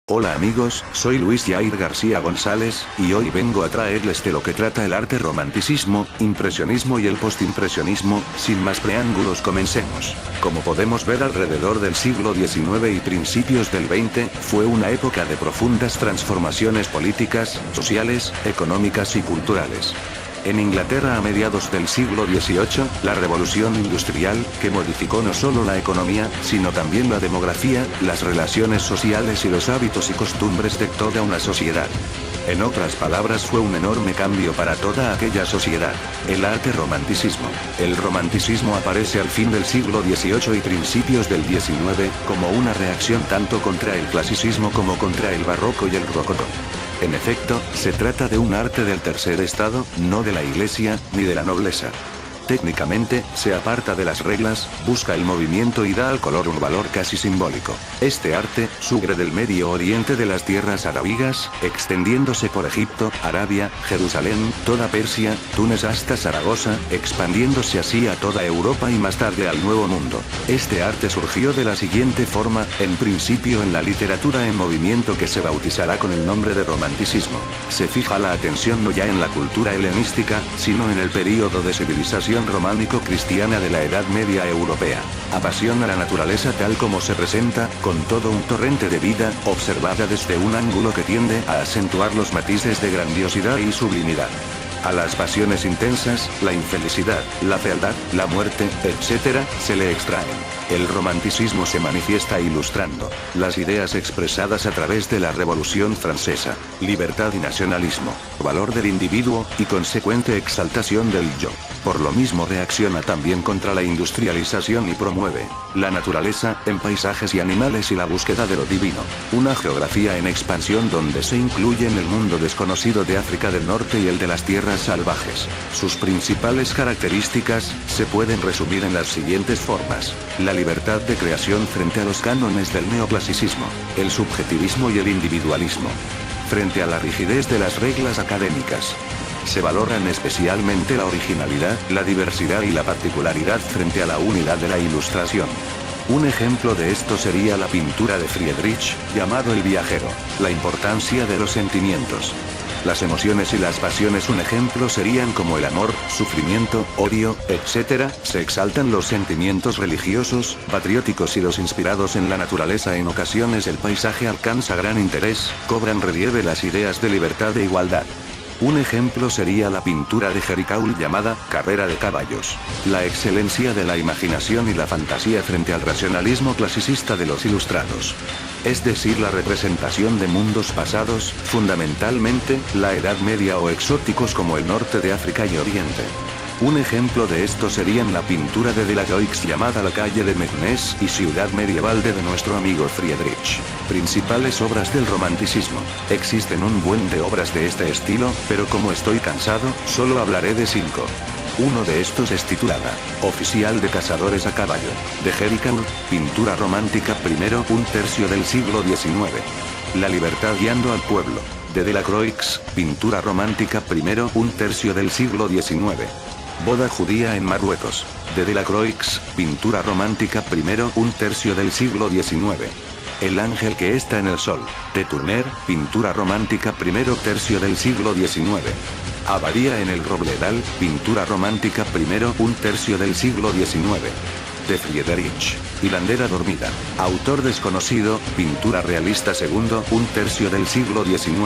Hola amigos, soy Luis Jair García González, y hoy vengo a traerles de lo que trata el arte romanticismo, impresionismo y el postimpresionismo. Sin más preámbulos, comencemos. Como podemos ver, alrededor del siglo XIX y principios del XX, fue una época de profundas transformaciones políticas, sociales, económicas y culturales. En Inglaterra a mediados del siglo XVIII, la revolución industrial, que modificó no solo la economía, sino también la demografía, las relaciones sociales y los hábitos y costumbres de toda una sociedad. En otras palabras, fue un enorme cambio para toda aquella sociedad. El arte romanticismo. El romanticismo aparece al fin del siglo XVIII y principios del XIX, como una reacción tanto contra el clasicismo como contra el barroco y el rococó. En efecto, se trata de un arte del tercer estado, no de la iglesia, ni de la nobleza. Técnicamente, se aparta de las reglas, busca el movimiento y da al color un valor casi simbólico. Este arte, surge del Medio Oriente de las tierras arábigas, extendiéndose por Egipto, Arabia, Jerusalén, toda Persia, Túnez hasta Zaragoza, expandiéndose así a toda Europa y más tarde al Nuevo Mundo. Este arte surgió de la siguiente forma, en principio en la literatura en movimiento que se bautizará con el nombre de romanticismo. Se fija la atención no ya en la cultura helenística, sino en el período de civilización románico-cristiana de la Edad Media europea. Apasiona la naturaleza tal como se presenta, con todo un torrente de vida, observada desde un ángulo que tiende a acentuar los matices de grandiosidad y sublimidad. A las pasiones intensas, la infelicidad, la fealdad, la muerte, etc., se le extraen. El romanticismo se manifiesta ilustrando las ideas expresadas a través de la Revolución Francesa, libertad y nacionalismo, valor del individuo, y consecuente exaltación del yo. Por lo mismo reacciona también contra la industrialización y promueve la naturaleza, en paisajes y animales y la búsqueda de lo divino. Una geografía en expansión donde se incluyen el mundo desconocido de África del Norte y el de las tierras salvajes. Sus principales características se pueden resumir en las siguientes formas: la libertad de creación frente a los cánones del neoclasicismo, el subjetivismo y el individualismo. Frente a la rigidez de las reglas académicas, se valoran especialmente la originalidad, la diversidad y la particularidad frente a la unidad de la ilustración. Un ejemplo de esto sería la pintura de Friedrich, llamado El viajero. La importancia de los sentimientos, las emociones y las pasiones. Un ejemplo serían como el amor, sufrimiento, odio, etc. Se exaltan los sentimientos religiosos, patrióticos y los inspirados en la naturaleza. En ocasiones el paisaje alcanza gran interés, cobran relieve las ideas de libertad e igualdad. Un ejemplo sería la pintura de Géricault llamada Carrera de caballos. La excelencia de la imaginación y la fantasía frente al racionalismo clasicista de los ilustrados. Es decir, la representación de mundos pasados, fundamentalmente, la Edad Media o exóticos como el norte de África y Oriente. Un ejemplo de esto serían la pintura de Delacroix llamada La calle de Meknès y Ciudad medieval de nuestro amigo Friedrich. Principales obras del romanticismo. Existen un buen de obras de este estilo, pero como estoy cansado, solo hablaré de 5. Uno de estos es titulada Oficial de cazadores a caballo, de Géricault, pintura romántica primero, un tercio del siglo XIX. La libertad guiando al pueblo, de Delacroix, pintura romántica primero, un tercio del siglo XIX. Boda judía en Marruecos, de Delacroix, pintura romántica primero, un tercio del siglo XIX. El ángel que está en el sol, de Turner, pintura romántica primero tercio del siglo XIX. Abadía en el Robledal, pintura romántica primero, un tercio del siglo XIX. De Friedrich, Hilandera dormida, autor desconocido, pintura realista segundo, un tercio del siglo XIX.